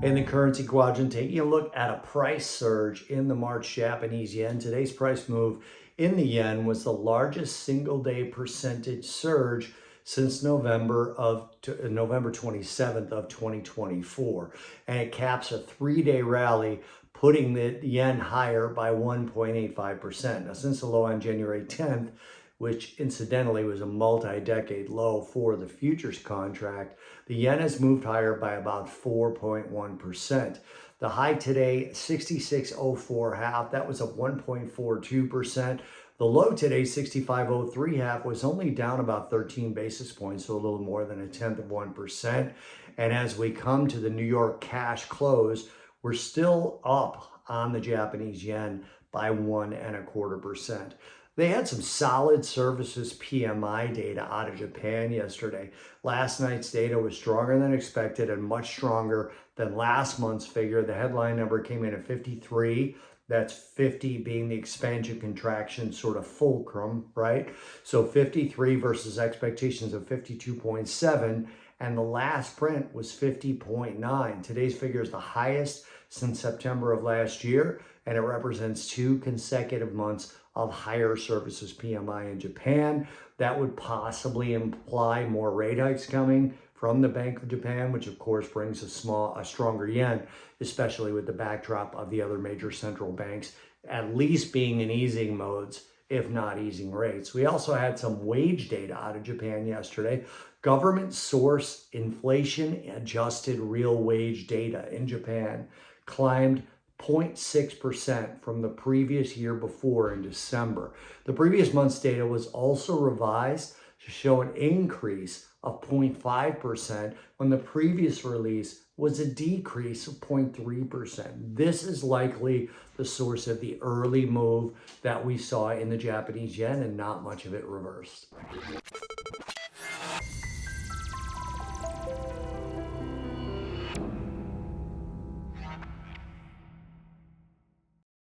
In the currency quadrant, taking a look at a price surge in the March Japanese yen. Today's price move in the yen was the largest single day percentage surge since November 27th of 2024. And it caps a 3-day rally, putting the yen higher by 1.85%. Now, since the low on January 10th, which incidentally was a multi-decade low for the futures contract, the yen has moved higher by about 4.1%. The high today, 66.04 half, that was up 1.42%. The low today, 65.03 half, was only down about 13 basis points, so a little more than 0.1%. And as we come to the New York cash close, we're still up on the Japanese yen by 1.25%. They had some solid services PMI data out of Japan yesterday. Last night's data was stronger than expected and much stronger than last month's figure. The headline number came in at 53. That's 50 being the expansion contraction sort of fulcrum, right? So 53 versus expectations of 52.7. And the last print was 50.9. Today's figure is the highest since September of last year, and it represents 2 consecutive months of higher services PMI in Japan. That would possibly imply more rate hikes coming from the Bank of Japan, which of course brings a stronger yen, especially with the backdrop of the other major central banks at least being in easing modes, if not easing rates. We also had some wage data out of Japan yesterday. Government source inflation adjusted real wage data in Japan climbed 0.6% from the previous year before in December. The previous month's data was also revised to show an increase of 0.5% when the previous release was a decrease of 0.3%. This is likely the source of the early move that we saw in the Japanese yen, and not much of it reversed.